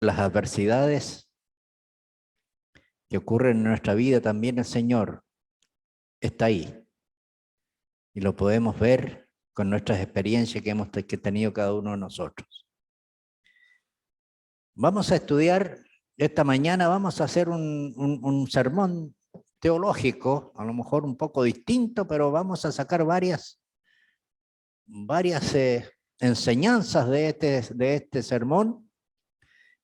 las adversidades que ocurren en nuestra vida, también el Señor está ahí. Y lo podemos ver con nuestras experiencias que hemos tenido cada uno de nosotros. Vamos a estudiar esta mañana, vamos a hacer un sermón teológico, a lo mejor un poco distinto, pero vamos a sacar varias enseñanzas de este sermón.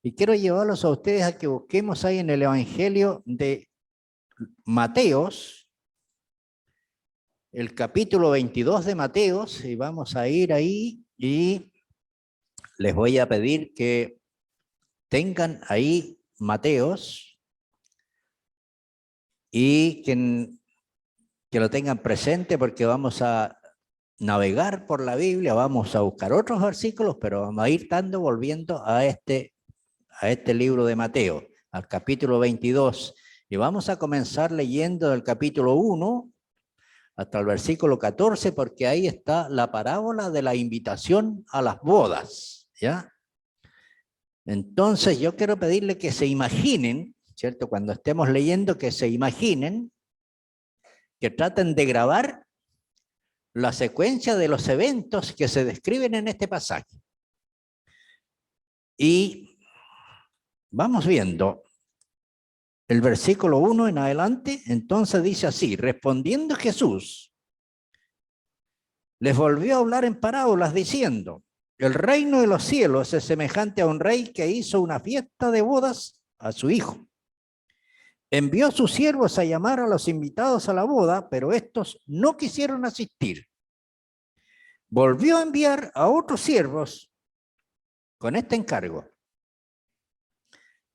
Y quiero llevarlos a ustedes a que busquemos ahí en el Evangelio de Mateos, el capítulo 22 de Mateos, y vamos a ir ahí y les voy a pedir que tengan ahí Mateos y que lo tengan presente porque vamos a navegar por la Biblia, vamos a buscar otros versículos, pero vamos a ir volviendo a este libro de Mateo, al capítulo 22. Y vamos a comenzar leyendo del capítulo 1 hasta el versículo 14, porque ahí está la parábola de la invitación a las bodas, ¿ya? Entonces yo quiero pedirle que se imaginen, ¿cierto? Cuando estemos leyendo, que se imaginen, que traten de grabar la secuencia de los eventos que se describen en este pasaje. Y vamos viendo el versículo 1 en adelante. Entonces dice así: respondiendo Jesús, les volvió a hablar en parábolas diciendo: el reino de los cielos es semejante a un rey que hizo una fiesta de bodas a su hijo. Envió a sus siervos a llamar a los invitados a la boda, pero estos no quisieron asistir. Volvió a enviar a otros siervos con este encargo: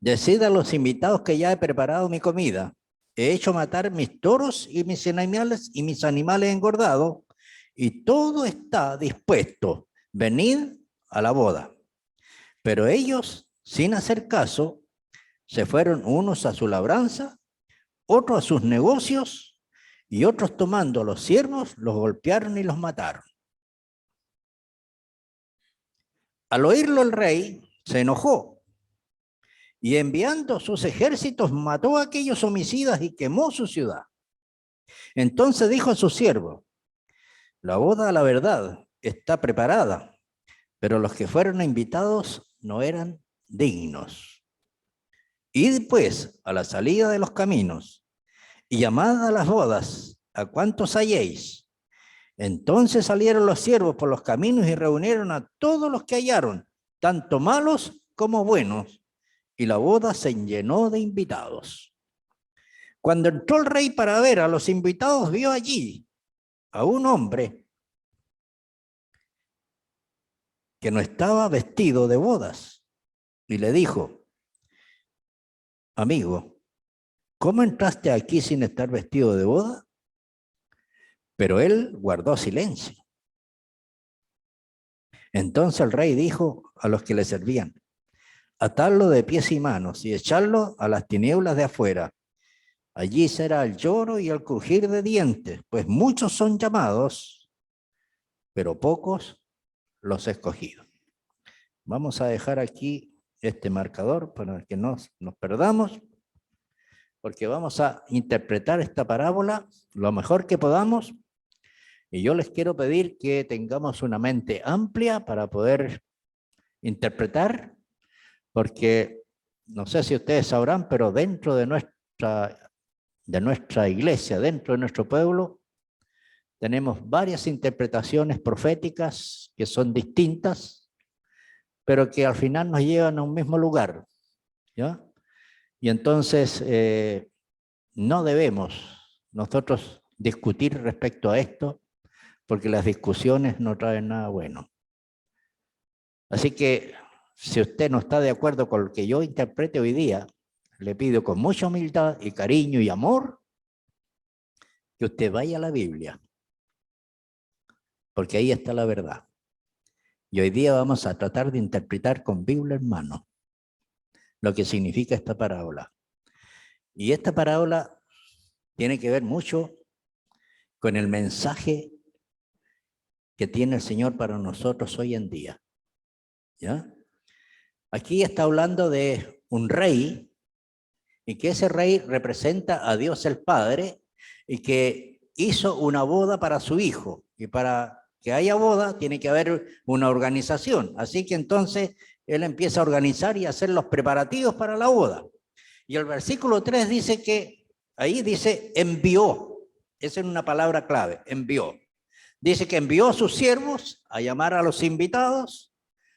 decid a los invitados que ya he preparado mi comida. He hecho matar mis toros y mis animales engordados, y todo está dispuesto. Venid a la boda. Pero ellos, sin hacer caso, se fueron unos a su labranza, otros a sus negocios, y otros, tomando a los siervos, los golpearon y los mataron. Al oírlo el rey se enojó y, enviando sus ejércitos, mató a aquellos homicidas y quemó su ciudad. Entonces dijo a sus siervos: la boda, a la verdad, está preparada, pero los que fueron invitados no eran dignos. Id pues a la salida de los caminos y llamad a las bodas a cuantos halléis. Entonces salieron los siervos por los caminos y reunieron a todos los que hallaron, tanto malos como buenos, y la boda se llenó de invitados. Cuando entró el rey para ver a los invitados, vio allí a un hombre que no estaba vestido de bodas, y le dijo: amigo, ¿cómo entraste aquí sin estar vestido de boda? Pero él guardó silencio. Entonces el rey dijo a los que le servían: atadlo de pies y manos y echarlo a las tinieblas de afuera. Allí será el lloro y el crujir de dientes, pues muchos son llamados, pero pocos los escogidos. Vamos a dejar aquí este marcador para que no nos perdamos, porque vamos a interpretar esta parábola lo mejor que podamos. Y yo les quiero pedir que tengamos una mente amplia para poder interpretar, porque no sé si ustedes sabrán, pero dentro de nuestra iglesia, dentro de nuestro pueblo, tenemos varias interpretaciones proféticas que son distintas, pero que al final nos llevan a un mismo lugar, ¿ya? Y entonces no debemos nosotros discutir respecto a esto, porque las discusiones no traen nada bueno. Así que si usted no está de acuerdo con lo que yo interprete hoy día, le pido con mucha humildad y cariño y amor que usted vaya a la Biblia, porque ahí está la verdad. Y hoy día vamos a tratar de interpretar con Biblia en mano lo que significa esta parábola. Y esta parábola tiene que ver mucho con el mensaje que tiene el Señor para nosotros hoy en día, ¿ya? Aquí está hablando de un rey y que ese rey representa a Dios el Padre y que hizo una boda para su hijo. Y para que haya boda tiene que haber una organización. Así que entonces él empieza a organizar y a hacer los preparativos para la boda. Y el versículo 3 dice que, ahí dice envió. Esa es una palabra clave, envió. Dice que envió a sus siervos a llamar a los invitados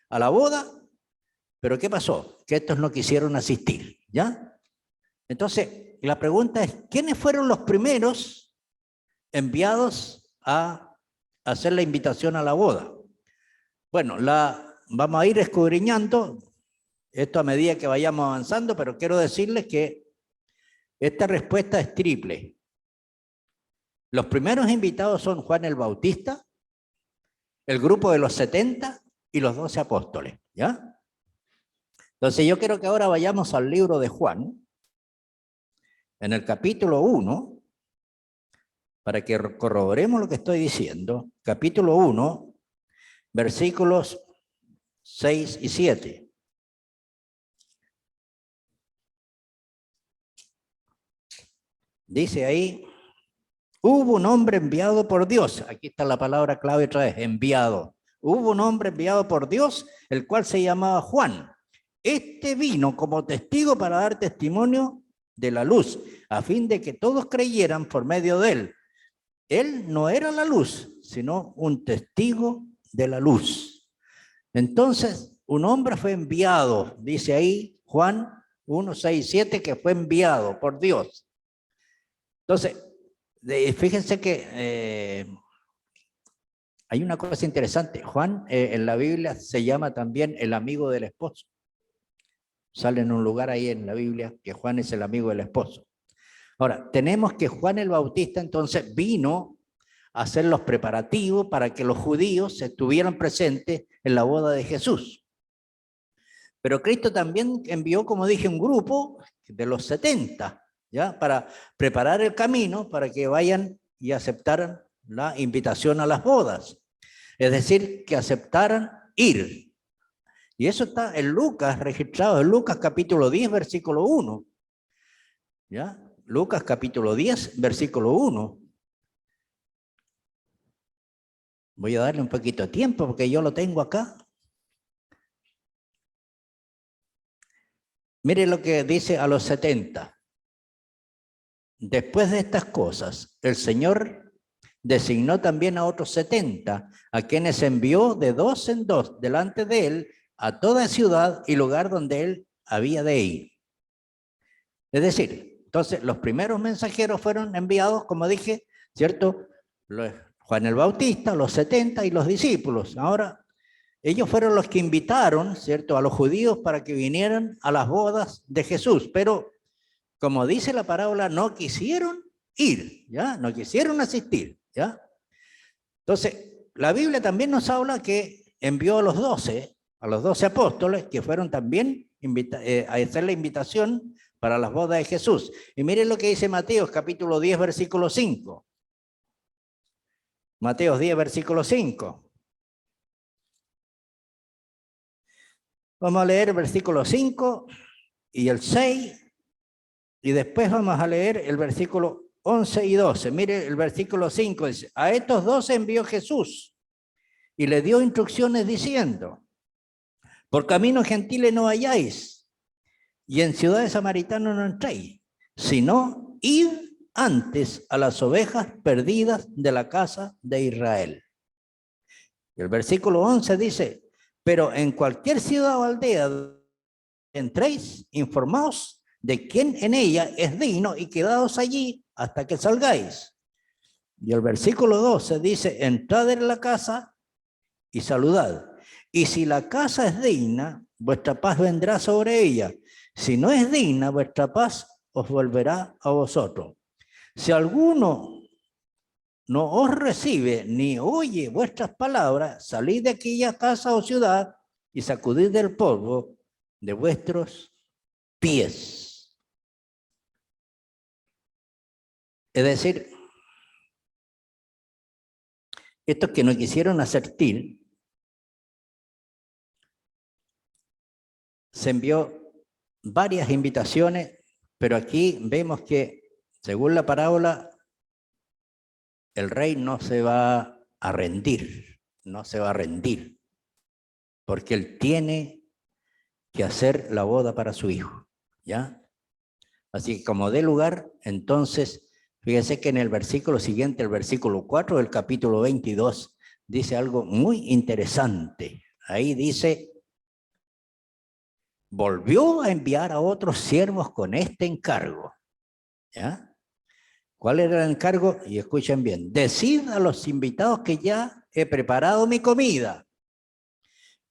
a la boda, pero ¿qué pasó? Que estos no quisieron asistir, ¿ya? Entonces, la pregunta es, ¿quiénes fueron los primeros enviados a hacer la invitación a la boda? Bueno, vamos a ir escudriñando esto a medida que vayamos avanzando, pero quiero decirles que esta respuesta es triple. Los primeros invitados son Juan el Bautista, el grupo de los 70 y los 12 apóstoles, ¿ya? Entonces yo quiero que ahora vayamos al libro de Juan, en el capítulo 1, para que corroboremos lo que estoy diciendo, capítulo 1, versículos 6 y 7. Dice ahí, hubo un hombre enviado por Dios. Aquí está la palabra clave otra vez, enviado. Hubo un hombre enviado por Dios, el cual se llamaba Juan. Este vino como testigo para dar testimonio de la luz, a fin de que todos creyeran por medio de él. Él no era la luz, sino un testigo de la luz. Entonces, un hombre fue enviado, dice ahí Juan 1, 6, 7, que fue enviado por Dios. Entonces, fíjense que hay una cosa interesante. Juan en la Biblia se llama también el amigo del esposo. Sale en un lugar ahí en la Biblia que Juan es el amigo del esposo. Ahora, tenemos que Juan el Bautista entonces vino a hacer los preparativos para que los judíos estuvieran presentes en la boda de Jesús. Pero Cristo también envió, como dije, un grupo de los 70, ¿ya? Para preparar el camino para que vayan y aceptaran la invitación a las bodas. Es decir, que aceptaran ir. Y eso está en Lucas, registrado en Lucas capítulo 10, versículo 1. ¿Ya? Lucas capítulo 10, versículo 1. Voy a darle un poquito de tiempo porque yo lo tengo acá. Mire lo que dice a los 70. Después de estas cosas, el Señor designó también a otros 70, a quienes envió de dos en dos delante de él a toda ciudad y lugar donde él había de ir. Es decir, entonces los primeros mensajeros fueron enviados, como dije, ¿cierto? Juan el Bautista, los 70 y los discípulos. Ahora, ellos fueron los que invitaron, ¿cierto?, a los judíos para que vinieran a las bodas de Jesús, pero como dice la parábola, no quisieron ir, ¿ya? No quisieron asistir, ¿ya? Entonces, la Biblia también nos habla que envió a los 12 apóstoles, que fueron también a hacer la invitación para las bodas de Jesús. Y miren lo que dice Mateo, capítulo 10, versículo 5. Mateo 10, versículo 5. Vamos a leer el versículo 5 y el 6, y después vamos a leer el versículo 11 y 12. Mire el versículo 5, dice, a estos 12 envió Jesús y le dio instrucciones diciendo, por caminos gentiles no vayáis, y en ciudades samaritanas no entréis, sino id antes a las ovejas perdidas de la casa de Israel. Y el versículo 11 dice, pero en cualquier ciudad o aldea entréis, informaos de quién en ella es digno y quedaos allí hasta que salgáis. Y el versículo 12 dice, entrad en la casa y saludad. Y si la casa es digna, vuestra paz vendrá sobre ella. Si no es digna, vuestra paz os volverá a vosotros. Si alguno no os recibe ni oye vuestras palabras, salid de aquella casa o ciudad y sacudid del polvo de vuestros pies. Es decir, estos que no quisieron asistir se envió varias invitaciones, pero aquí vemos que, según la parábola, el rey no se va a rendir, no se va a rendir, porque él tiene que hacer la boda para su hijo, ¿ya? Así que como dé lugar, entonces, fíjese que en el versículo siguiente, el versículo 4 del capítulo 22, dice algo muy interesante. Ahí dice, volvió a enviar a otros siervos con este encargo, ¿ya? ¿Cuál era el encargo? Y escuchen bien, decid a los invitados que ya he preparado mi comida.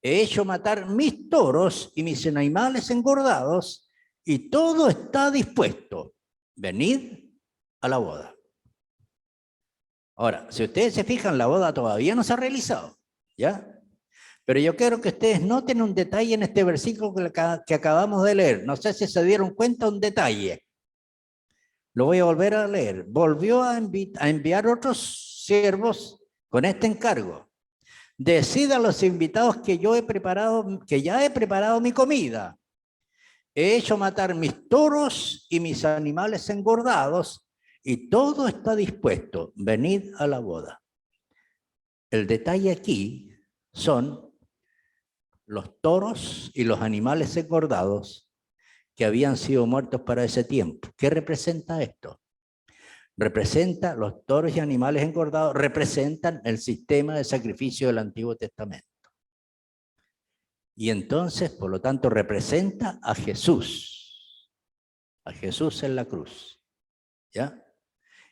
He hecho matar mis toros y mis animales engordados y todo está dispuesto. Venid a la boda. Ahora, si ustedes se fijan, la boda todavía no se ha realizado, ¿ya? Pero yo quiero que ustedes noten un detalle en este versículo que acabamos de leer. No sé si se dieron cuenta un detalle. Lo voy a volver a leer. Volvió a enviar otros siervos con este encargo. Decid a los invitados que yo he preparado, que ya he preparado mi comida. He hecho matar mis toros y mis animales engordados y todo está dispuesto. Venid a la boda. El detalle aquí son los toros y los animales engordados que habían sido muertos para ese tiempo. ¿Qué representa esto? Representa los toros y animales engordados, representan el sistema de sacrificio del Antiguo Testamento. Y entonces, por lo tanto, representa a Jesús en la cruz, ¿ya?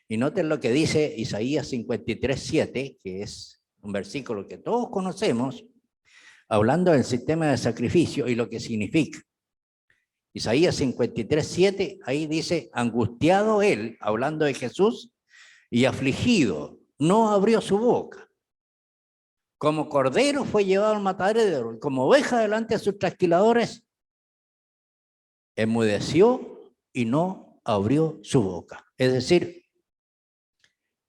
Y noten lo que dice Isaías 53:7, que es un versículo que todos conocemos, hablando del sistema de sacrificio y lo que significa. Isaías 53:7, ahí dice, angustiado él, hablando de Jesús, y afligido, no abrió su boca. Como cordero fue llevado al matadero, como oveja delante de sus trasquiladores, enmudeció y no abrió su boca. Es decir,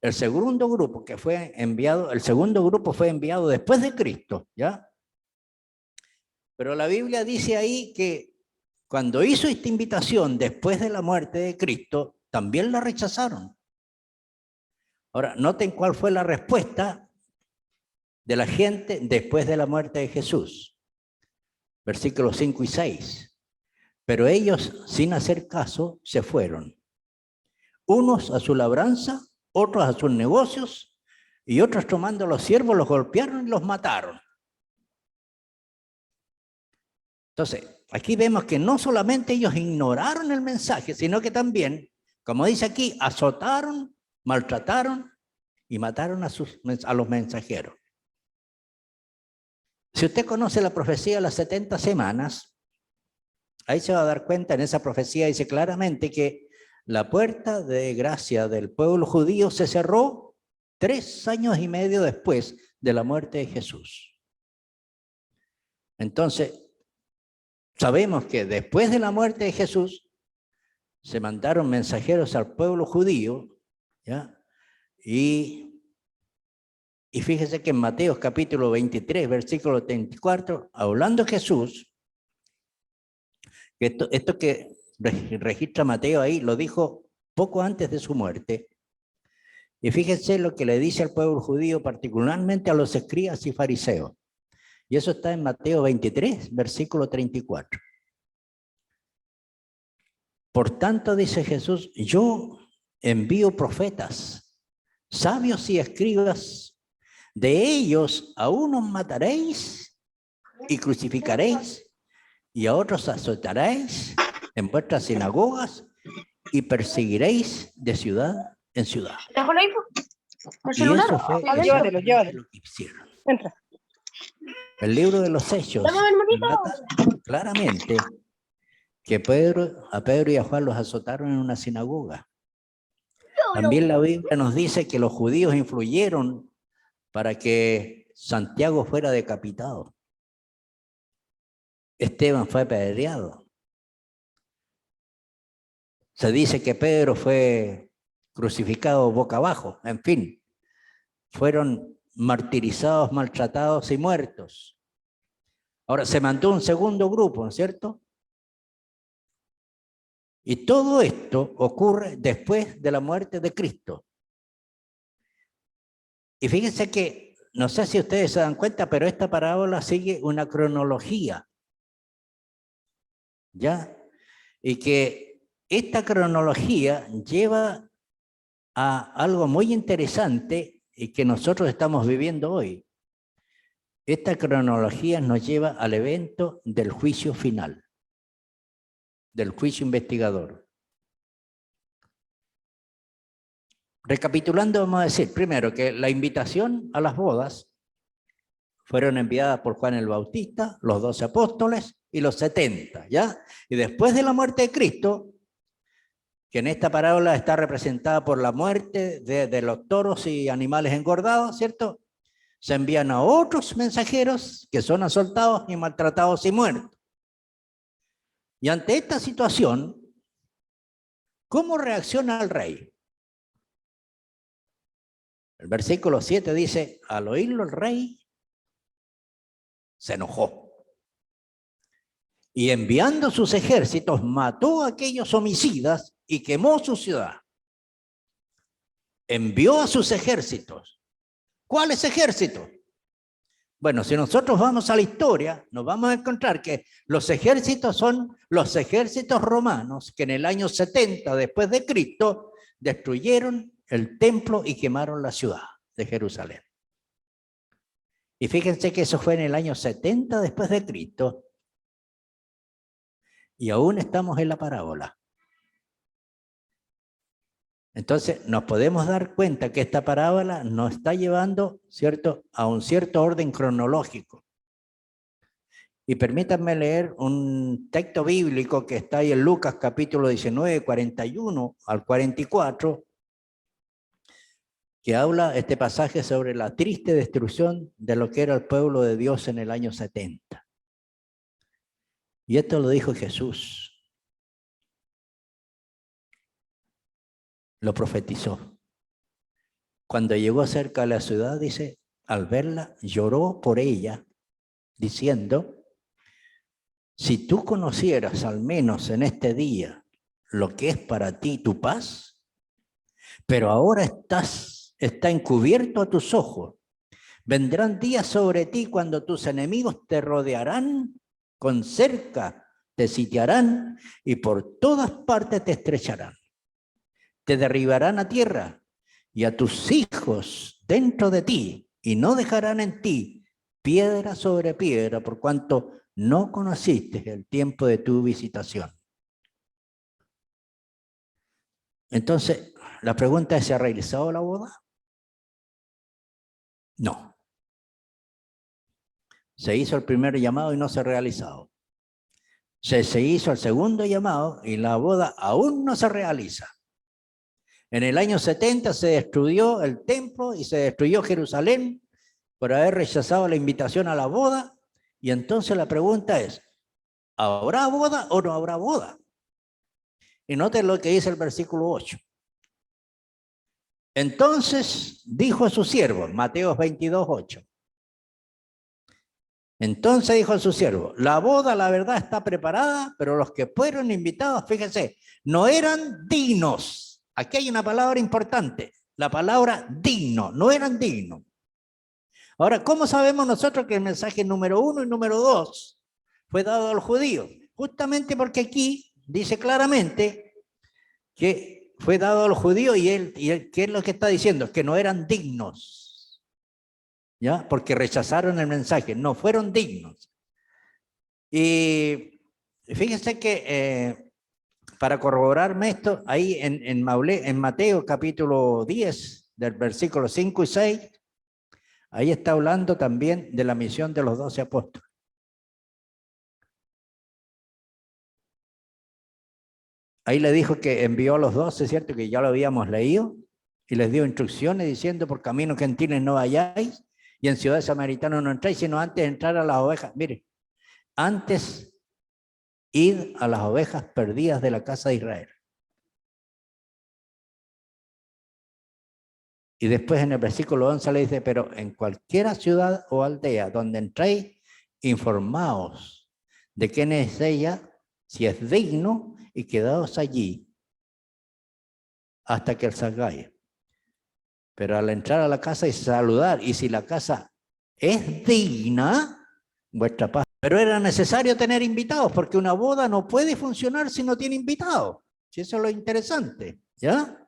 el segundo grupo fue enviado después de Cristo, ¿ya? Pero la Biblia dice ahí que cuando hizo esta invitación después de la muerte de Cristo, también la rechazaron. Ahora, noten cuál fue la respuesta de la gente después de la muerte de Jesús. Versículos 5 y 6. Pero ellos, sin hacer caso, se fueron. Unos a su labranza, otros a sus negocios, y otros tomando a los siervos los golpearon y los mataron. Entonces, aquí vemos que no solamente ellos ignoraron el mensaje, sino que también, como dice aquí, azotaron, maltrataron y mataron a los mensajeros. Si usted conoce la profecía de las 70 semanas, ahí se va a dar cuenta, en esa profecía dice claramente que la puerta de gracia del pueblo judío se cerró 3 años y medio después de la muerte de Jesús. Entonces, sabemos que después de la muerte de Jesús, se mandaron mensajeros al pueblo judío, ¿ya? Y fíjese que en Mateo capítulo 23, versículo 34, hablando Jesús, que esto que registra Mateo ahí, lo dijo poco antes de su muerte. Y fíjense lo que le dice al pueblo judío, particularmente a los escribas y fariseos. Y eso está en Mateo 23, versículo 34. Por tanto, dice Jesús, yo envío profetas, sabios y escribas, de ellos a unos mataréis y crucificaréis, y a otros azotaréis en vuestras sinagogas y perseguiréis de ciudad en ciudad. Y eso fue lo que hicieron. El libro de los Hechos relata claramente que a Pedro y a Juan los azotaron en una sinagoga. También la Biblia nos dice que los judíos influyeron para que Santiago fuera decapitado. Esteban fue apedreado. Se dice que Pedro fue crucificado boca abajo. En fin, fueron martirizados, maltratados y muertos. Ahora se mandó un segundo grupo, ¿no es cierto? Y todo esto ocurre después de la muerte de Cristo. Y fíjense que, no sé si ustedes se dan cuenta, pero esta parábola sigue una cronología, ¿ya? Y que esta cronología lleva a algo muy interesante y que nosotros estamos viviendo hoy. Esta cronología nos lleva al evento del juicio final, del juicio investigador. Recapitulando, vamos a decir primero que la invitación a las bodas fueron enviadas por Juan el Bautista, los 12 apóstoles y los 70, ¿ya? Y después de la muerte de Cristo, que en esta parábola está representada por la muerte de los toros y animales engordados, ¿cierto? Se envían a otros mensajeros que son asaltados y maltratados y muertos. Y ante esta situación, ¿cómo reacciona el rey? El versículo 7 dice, al oírlo el rey se enojó. Y enviando sus ejércitos, mató a aquellos homicidas y quemó su ciudad. Envió a sus ejércitos. ¿Cuáles ejércitos? Bueno, si nosotros vamos a la historia, nos vamos a encontrar que los ejércitos son los ejércitos romanos que en el año 70 después de Cristo destruyeron el templo y quemaron la ciudad de Jerusalén. Y fíjense que eso fue en el año 70 después de Cristo. Y aún estamos en la parábola. Entonces nos podemos dar cuenta que esta parábola nos está llevando, ¿cierto?, a un cierto orden cronológico. Y permítanme leer un texto bíblico que está ahí en Lucas capítulo 19, 41 al 44, que habla este pasaje sobre la triste destrucción de lo que era el pueblo de Dios en el año 70. Y esto lo dijo Jesús. Lo profetizó. Cuando llegó cerca de la ciudad, dice, al verla, lloró por ella, diciendo, si tú conocieras al menos en este día lo que es para ti tu paz, pero ahora está encubierto a tus ojos. Vendrán días sobre ti cuando tus enemigos te rodearán con cerca, te sitiarán y por todas partes te estrecharán. Te derribarán a tierra y a tus hijos dentro de ti, y no dejarán en ti piedra sobre piedra, por cuanto no conociste el tiempo de tu visitación. Entonces, la pregunta es, ¿se ha realizado la boda? No. Se hizo el primer llamado y no se ha realizado. Se hizo el segundo llamado y la boda aún no se realiza. En el año 70 se destruyó el templo y se destruyó Jerusalén por haber rechazado la invitación a la boda. Y entonces la pregunta es, ¿habrá boda o no habrá boda? Y noten lo que dice el versículo 8. Entonces dijo a sus siervos, Mateo 22, 8. Entonces dijo a su siervo, la boda, la verdad, está preparada, pero los que fueron invitados, fíjense, no eran dignos. Aquí hay una palabra importante, la palabra digno, no eran dignos. Ahora, ¿cómo sabemos nosotros que el mensaje número 1 y número 2 fue dado a los judíos? Justamente porque aquí dice claramente que fue dado a los judíos y él, ¿qué es lo que está diciendo? Que no eran dignos. ¿Ya? Porque rechazaron el mensaje, no fueron dignos. Y fíjense que para corroborarme esto, ahí en Mateo capítulo 10, del versículo 5 y 6, ahí está hablando también de la misión de los 12 apóstoles. Ahí le dijo que envió a los 12, ¿cierto? Que ya lo habíamos leído, y les dio instrucciones diciendo, por caminos gentiles no vayáis, y en ciudades samaritanas no entráis, sino antes de entrar a las ovejas. Mire, antes id a las ovejas perdidas de la casa de Israel. Y después en el versículo 11 le dice, pero en cualquiera ciudad o aldea donde entréis informaos de quién es ella, si es digno, y quedaos allí hasta que él salgáis. Pero al entrar a la casa y saludar, y si la casa es digna, vuestra paz. Pero era necesario tener invitados, porque una boda no puede funcionar si no tiene invitados. Si eso es lo interesante, ¿ya?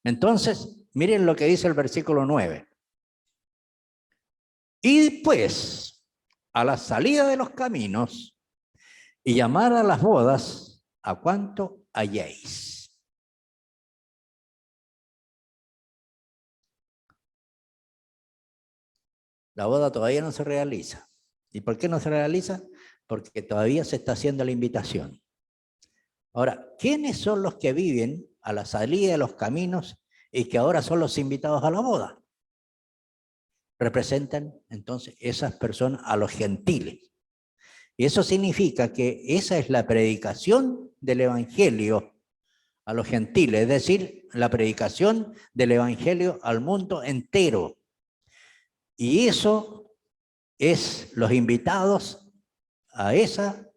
Entonces, miren lo que dice el versículo 9. Y pues, a la salida de los caminos, y llamar a las bodas a cuanto halléis. La boda todavía no se realiza. ¿Y por qué no se realiza? Porque todavía se está haciendo la invitación. Ahora, ¿quiénes son los que viven a la salida de los caminos y que ahora son los invitados a la boda? Representan entonces esas personas a los gentiles. Y eso significa que esa es la predicación del evangelio a los gentiles, es decir, la predicación del evangelio al mundo entero. Y eso es los invitados a esa,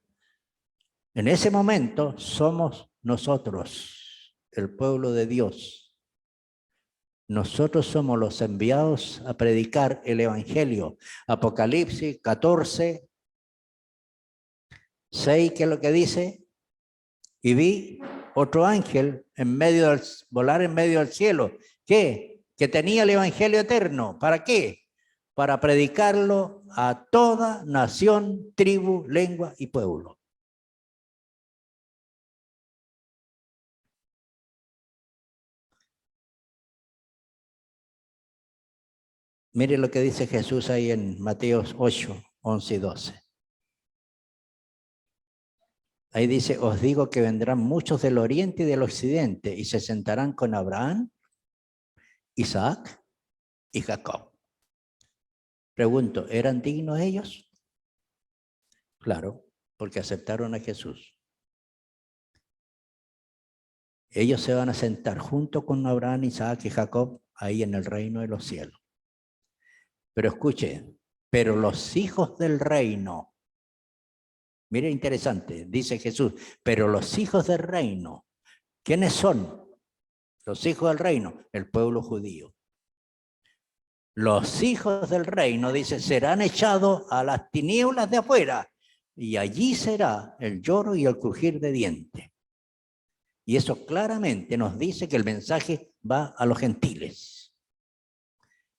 en ese momento somos nosotros, el pueblo de Dios. Nosotros somos los enviados a predicar el evangelio. Apocalipsis 14, 6, ¿qué es lo que dice? Y vi otro ángel volar en medio del cielo. ¿Qué? Que tenía el evangelio eterno. ¿Para qué? Para predicarlo a toda nación, tribu, lengua y pueblo. Mire lo que dice Jesús ahí en Mateo 8, 11 y 12. Ahí dice, os digo que vendrán muchos del oriente y del occidente y se sentarán con Abraham, Isaac y Jacob. Pregunto, ¿eran dignos ellos? Claro, porque aceptaron a Jesús. Ellos se van a sentar junto con Abraham, Isaac y Jacob ahí en el reino de los cielos. Pero escuche, pero los hijos del reino, mire interesante, dice Jesús, pero los hijos del reino, ¿quiénes son? Los hijos del reino, el pueblo judío. Los hijos del reino, dice, serán echados a las tinieblas de afuera y allí será el lloro y el crujir de dientes. Y eso claramente nos dice que el mensaje va a los gentiles.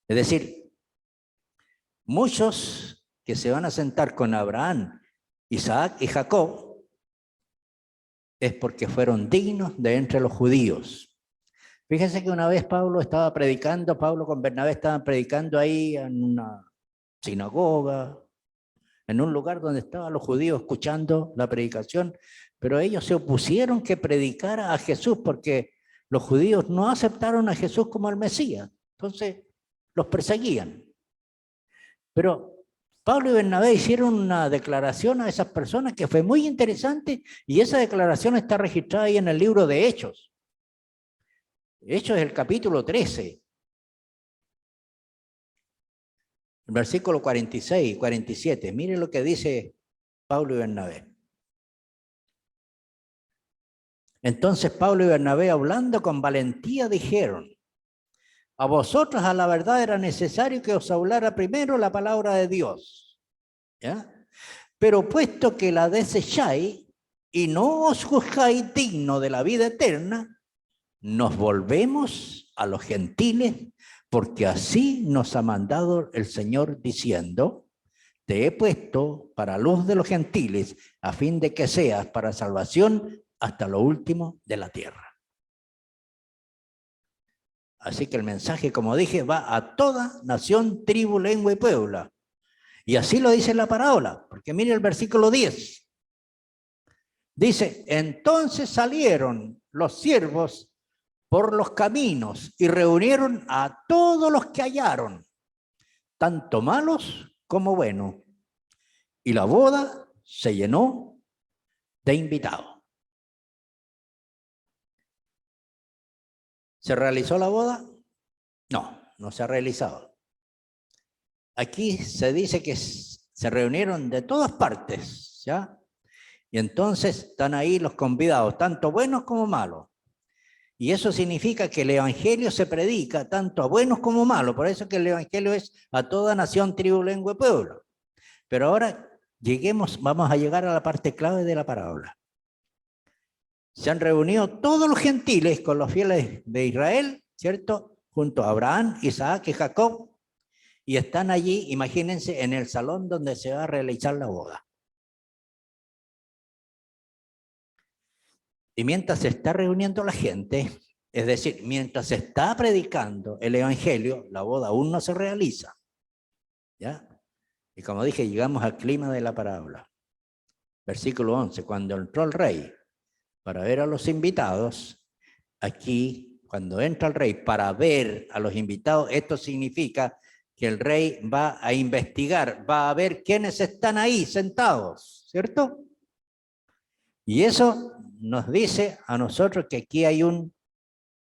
Es decir, muchos que se van a sentar con Abraham, Isaac y Jacob es porque fueron dignos de entre los judíos. Fíjense que una vez Pablo con Bernabé estaban predicando ahí en una sinagoga, en un lugar donde estaban los judíos escuchando la predicación, pero ellos se opusieron que predicara a Jesús porque los judíos no aceptaron a Jesús como el Mesías, entonces los perseguían. Pero Pablo y Bernabé hicieron una declaración a esas personas que fue muy interesante y esa declaración está registrada ahí en el libro de Hechos. Hechos es el capítulo 13. Versículo 46 y 47. Miren lo que dice Pablo y Bernabé. Entonces Pablo y Bernabé, hablando con valentía, dijeron, a vosotros a la verdad era necesario que os hablara primero la palabra de Dios. ¿Ya? Pero puesto que la desecháis y no os juzgáis digno de la vida eterna, nos volvemos a los gentiles, porque así nos ha mandado el Señor diciendo, te he puesto para luz de los gentiles, a fin de que seas para salvación hasta lo último de la tierra. Así que el mensaje, como dije, va a toda nación, tribu, lengua y pueblo. Y así lo dice la parábola, porque mire el versículo 10. Dice, entonces salieron los siervos por los caminos y reunieron a todos los que hallaron, tanto malos como buenos. Y la boda se llenó de invitados. ¿Se realizó la boda? No, no se ha realizado. aquí se dice que se reunieron de todas partes, ¿ya? Y entonces están ahí los convidados, tanto buenos como malos. Y eso significa que el evangelio se predica tanto a buenos como a malos. Por eso que el evangelio es a toda nación, tribu, lengua y pueblo. Pero ahora vamos a llegar a la parte clave de la parábola. Se han reunido todos los gentiles con los fieles de Israel, ¿cierto? Junto a Abraham, Isaac y Jacob. Y están allí, imagínense, en el salón donde se va a realizar la boda. Y mientras se está reuniendo la gente, es decir, mientras se está predicando el evangelio, la boda aún no se realiza. ¿Ya? Y como dije, llegamos al clima de la parábola. Versículo 11, cuando entró el rey para ver a los invitados, aquí, cuando entra el rey para ver a los invitados, esto significa que el rey va a investigar, va a ver quiénes están ahí sentados, ¿cierto? Y eso nos dice a nosotros que aquí hay una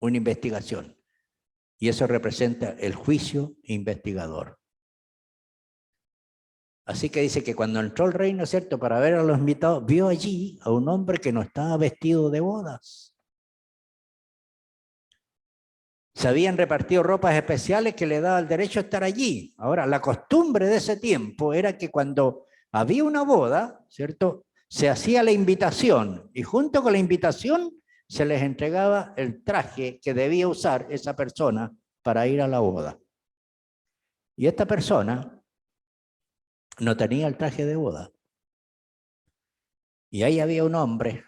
investigación. Y eso representa el juicio investigador. Así que dice que cuando entró el rey, ¿no es cierto?, para ver a los invitados, vio allí a un hombre que no estaba vestido de bodas. Se habían repartido ropas especiales que le daban el derecho a estar allí. Ahora, la costumbre de ese tiempo era que cuando había una boda, ¿cierto?, se hacía la invitación y junto con la invitación se les entregaba el traje que debía usar esa persona para ir a la boda. Y esta persona no tenía el traje de boda. Y ahí había un hombre,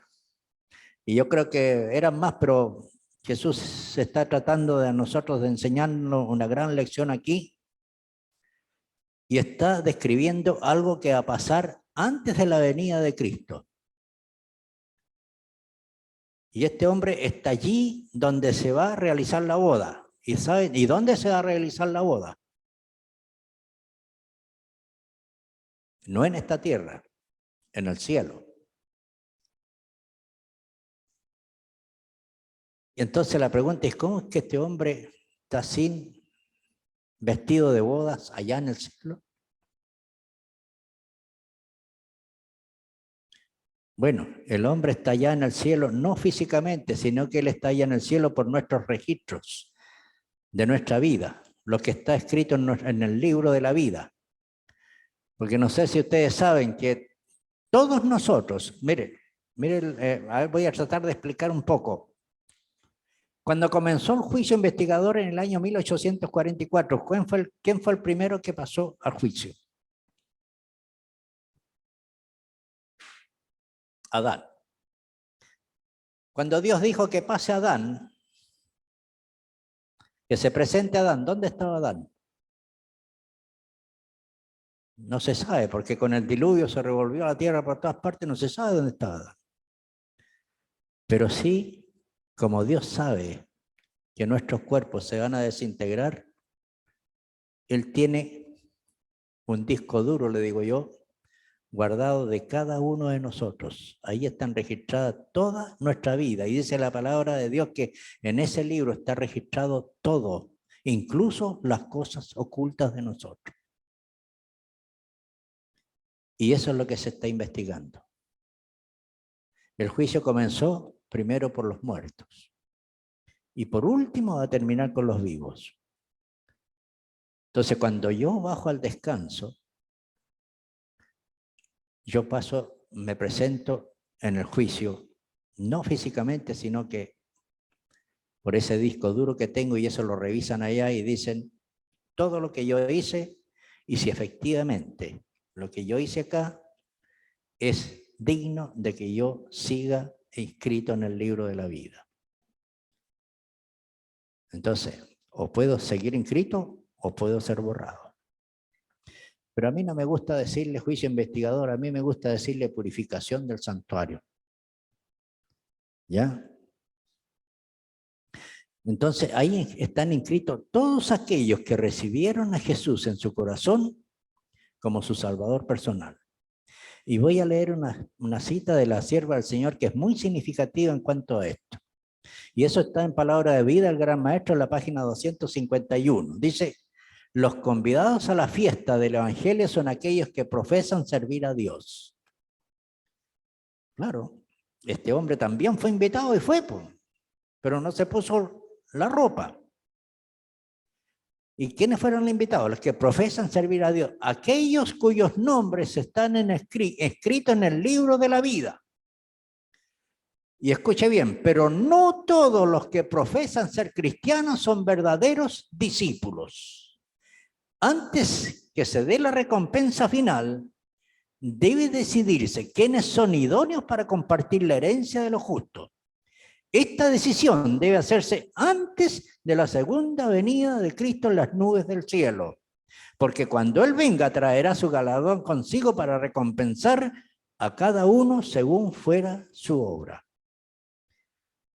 y yo creo que eran más, pero Jesús se está tratando de nosotros de enseñarnos una gran lección aquí, y está describiendo algo que va a pasar antes de la venida de Cristo. Y este hombre está allí donde se va a realizar la boda. ¿Y saben? ¿Y dónde se va a realizar la boda? No en esta tierra, en el cielo. Y entonces la pregunta es, ¿cómo es que este hombre está sin vestido de bodas allá en el cielo? Bueno, el hombre está allá en el cielo, no físicamente, sino que él está allá en el cielo por nuestros registros de nuestra vida, lo que está escrito en el libro de la vida. Porque no sé si ustedes saben que todos nosotros, miren, a ver, voy a tratar de explicar un poco. Cuando comenzó el juicio investigador en el año 1844, ¿quién fue el primero que pasó al juicio? Adán. Cuando Dios dijo que pase Adán, que se presente Adán, ¿dónde estaba Adán? No se sabe, porque con el diluvio se revolvió la tierra por todas partes, no se sabe dónde estaba Adán. Pero sí, como Dios sabe que nuestros cuerpos se van a desintegrar, Él tiene un disco duro, le digo yo, guardado de cada uno de nosotros. Ahí están registradas toda nuestra vida. Y dice la palabra de Dios que en ese libro está registrado todo, incluso las cosas ocultas de nosotros. Y eso es lo que se está investigando. El juicio comenzó primero por los muertos. Y por último va a terminar con los vivos. Entonces, cuando yo bajo al descanso, yo me presento en el juicio, no físicamente, sino que por ese disco duro que tengo, y eso lo revisan allá y dicen todo lo que yo hice y si efectivamente lo que yo hice acá es digno de que yo siga inscrito en el libro de la vida. Entonces, o puedo seguir inscrito o puedo ser borrado. Pero a mí no me gusta decirle juicio investigador, a mí me gusta decirle purificación del santuario. ¿Ya? Entonces, ahí están inscritos todos aquellos que recibieron a Jesús en su corazón como su Salvador personal. Y voy a leer una cita de la sierva del Señor que es muy significativa en cuanto a esto. Y eso está en Palabra de Vida, el Gran Maestro, en la página 251. Dice, Los convidados a la fiesta del Evangelio son aquellos que profesan servir a Dios. Claro, este hombre también fue invitado y fue, pues, pero no se puso la ropa. ¿Y quiénes fueron los invitados? Los que profesan servir a Dios. Aquellos cuyos nombres están escritos en el libro de la vida. Y escuche bien, pero no todos los que profesan ser cristianos son verdaderos discípulos. Antes que se dé la recompensa final, debe decidirse quiénes son idóneos para compartir la herencia de los justos. Esta decisión debe hacerse antes de la segunda venida de Cristo en las nubes del cielo, porque cuando Él venga traerá su galardón consigo para recompensar a cada uno según fuera su obra.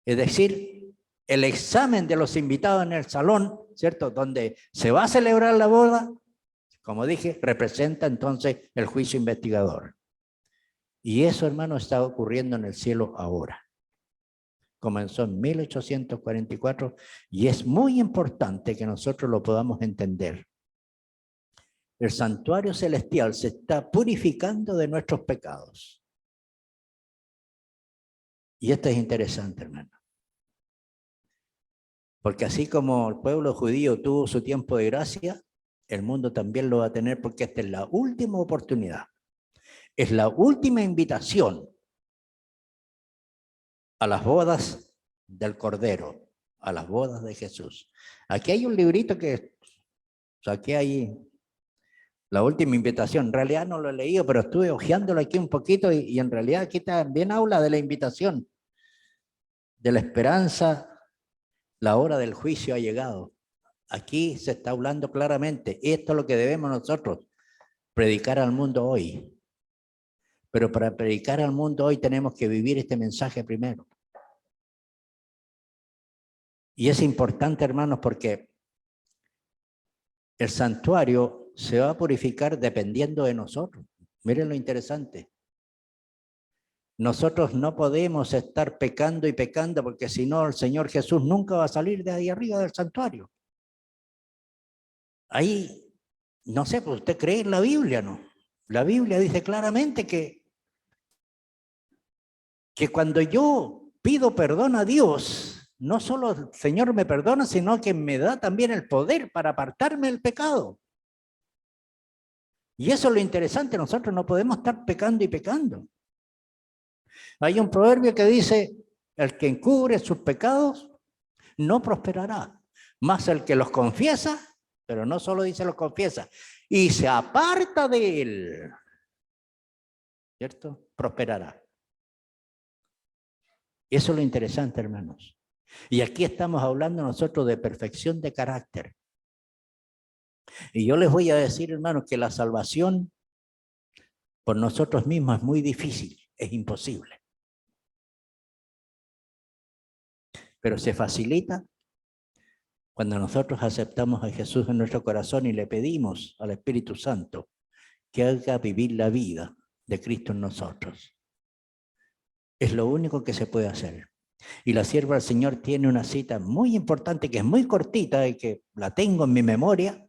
Es decir, el examen de los invitados en el salón, ¿cierto?, donde se va a celebrar la boda, como dije, representa entonces el juicio investigador. Y eso, hermano, está ocurriendo en el cielo ahora. Comenzó en 1844 y es muy importante que nosotros lo podamos entender. El santuario celestial se está purificando de nuestros pecados. Y esto es interesante, hermano. Porque así como el pueblo judío tuvo su tiempo de gracia, el mundo también lo va a tener, porque esta es la última oportunidad. Es la última invitación a las bodas del Cordero, a las bodas de Jesús. Aquí hay un librito que saqué ahí, la última invitación. En realidad no lo he leído, pero estuve hojeándolo aquí un poquito y en realidad aquí también habla de la invitación, de la esperanza. La hora del juicio ha llegado. Aquí se está hablando claramente. Esto es lo que debemos nosotros predicar al mundo hoy. Pero para predicar al mundo hoy tenemos que vivir este mensaje primero. Y es importante, hermanos, porque el santuario se va a purificar dependiendo de nosotros. Miren lo interesante. Nosotros no podemos estar pecando y pecando, porque si no, el Señor Jesús nunca va a salir de ahí arriba del santuario. Ahí, no sé, pues usted cree en la Biblia, ¿no? La Biblia dice claramente que cuando yo pido perdón a Dios, no solo el Señor me perdona, sino que me da también el poder para apartarme del pecado. Y eso es lo interesante, nosotros no podemos estar pecando y pecando. Hay un proverbio que dice, el que encubre sus pecados no prosperará, más el que los confiesa, pero no solo dice los confiesa, y se aparta de él, ¿cierto? Prosperará. Eso es lo interesante, hermanos. Y aquí estamos hablando nosotros de perfección de carácter. Y yo les voy a decir, hermanos, que la salvación por nosotros mismos es muy difícil, es imposible. Pero se facilita cuando nosotros aceptamos a Jesús en nuestro corazón y le pedimos al Espíritu Santo que haga vivir la vida de Cristo en nosotros. Es lo único que se puede hacer. Y la sierva del Señor tiene una cita muy importante, que es muy cortita y que la tengo en mi memoria,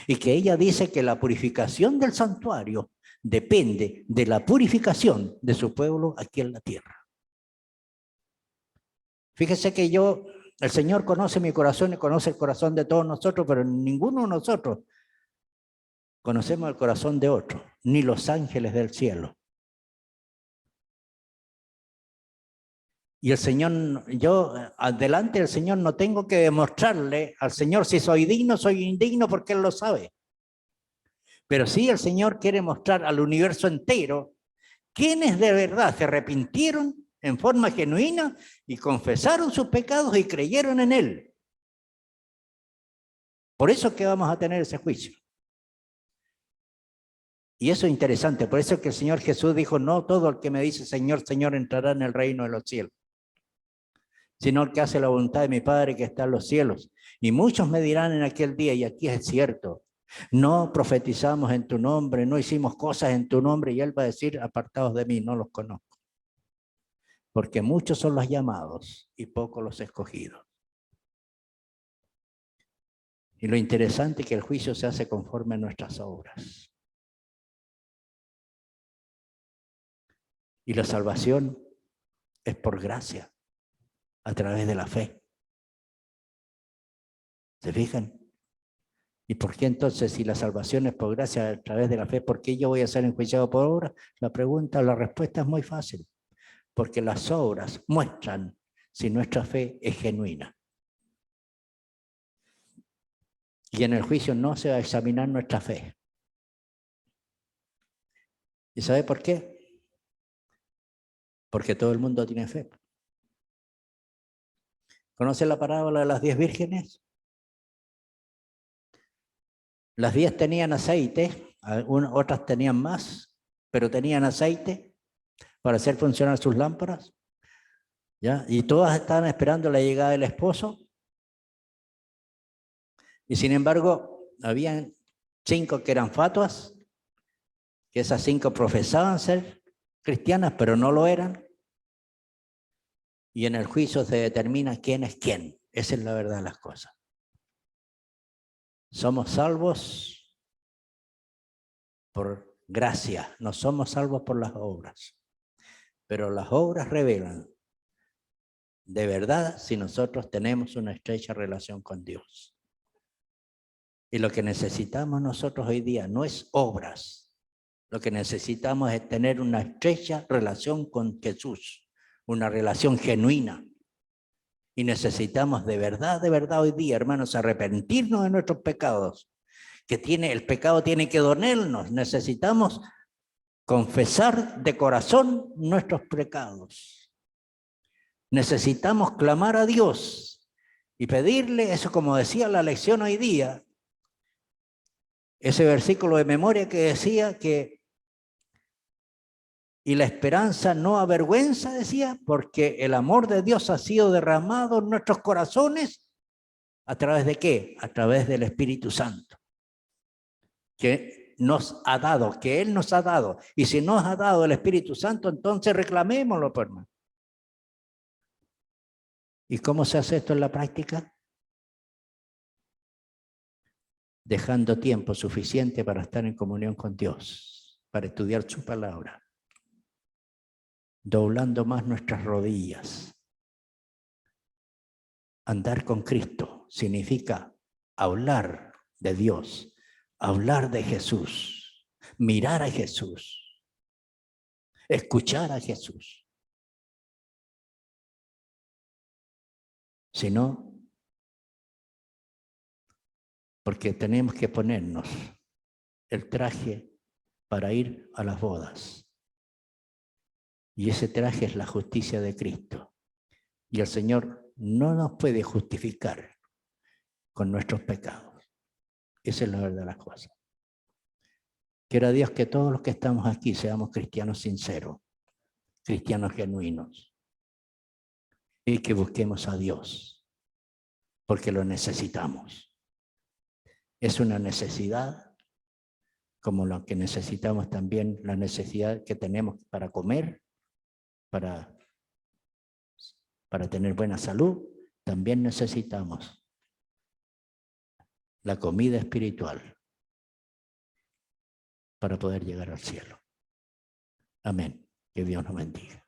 y que ella dice que la purificación del santuario depende de la purificación de su pueblo aquí en la tierra. Fíjese que el Señor conoce mi corazón y conoce el corazón de todos nosotros, pero ninguno de nosotros conocemos el corazón de otro, ni los ángeles del cielo. Y el Señor, yo delante del Señor no tengo que demostrarle al Señor si soy digno, soy indigno, porque Él lo sabe. Pero sí el Señor quiere mostrar al universo entero quiénes de verdad se arrepintieron en forma genuina y confesaron sus pecados y creyeron en Él. Por eso es que vamos a tener ese juicio. Y eso es interesante, por eso es que el Señor Jesús dijo, no todo el que me dice Señor, Señor entrará en el reino de los cielos, sino el que hace la voluntad de mi Padre que está en los cielos. Y muchos me dirán en aquel día, y aquí es cierto, no profetizamos en tu nombre, no hicimos cosas en tu nombre, y Él va a decir, apartados de mí, no los conozco. Porque muchos son los llamados y pocos los escogidos. Y lo interesante es que el juicio se hace conforme a nuestras obras. Y la salvación es por gracia, a través de la fe. ¿Se fijan? ¿Y por qué entonces, si la salvación es por gracia a través de la fe, por qué yo voy a ser enjuiciado por obras? La respuesta es muy fácil. Porque las obras muestran si nuestra fe es genuina. Y en el juicio no se va a examinar nuestra fe. ¿Y sabe por qué? Porque todo el mundo tiene fe. ¿Conoce la parábola de las 10 vírgenes? Las 10 tenían aceite, otras tenían más, pero tenían aceite para hacer funcionar sus lámparas. ¿Ya? Y todas estaban esperando la llegada del esposo. Y sin embargo, habían 5 que eran fatuas, que esas 5 profesaban ser cristianas, pero no lo eran. Y en el juicio se determina quién es quién. Esa es la verdad de las cosas. Somos salvos por gracia, no somos salvos por las obras. Pero las obras revelan de verdad si nosotros tenemos una estrecha relación con Dios. Y lo que necesitamos nosotros hoy día no es obras. Lo que necesitamos es tener una estrecha relación con Jesús, una relación genuina. Y necesitamos de verdad hoy día, hermanos, arrepentirnos de nuestros pecados. El pecado tiene que dolernos. Necesitamos confesar de corazón nuestros pecados. Necesitamos clamar a Dios y pedirle, eso como decía la lección hoy día, ese versículo de memoria que decía que y la esperanza no avergüenza, decía, porque el amor de Dios ha sido derramado en nuestros corazones. ¿A través de qué? A través del Espíritu Santo. Que nos ha dado, que Él nos ha dado. Y si nos ha dado el Espíritu Santo, entonces reclamémoslo, hermano. ¿Y cómo se hace esto en la práctica? Dejando tiempo suficiente para estar en comunión con Dios, para estudiar su palabra. Doblando más nuestras rodillas. Andar con Cristo significa hablar de Dios, hablar de Jesús, mirar a Jesús, escuchar a Jesús. Si no, porque tenemos que ponernos el traje para ir a las bodas. Y ese traje es la justicia de Cristo. Y el Señor no nos puede justificar con nuestros pecados. Esa es la verdad de las cosas. Quiera Dios que todos los que estamos aquí seamos cristianos sinceros, cristianos genuinos. Y que busquemos a Dios, porque lo necesitamos. Es una necesidad, como lo que necesitamos también, la necesidad que tenemos para comer, para tener buena salud, también necesitamos la comida espiritual para poder llegar al cielo. Amén. Que Dios nos bendiga.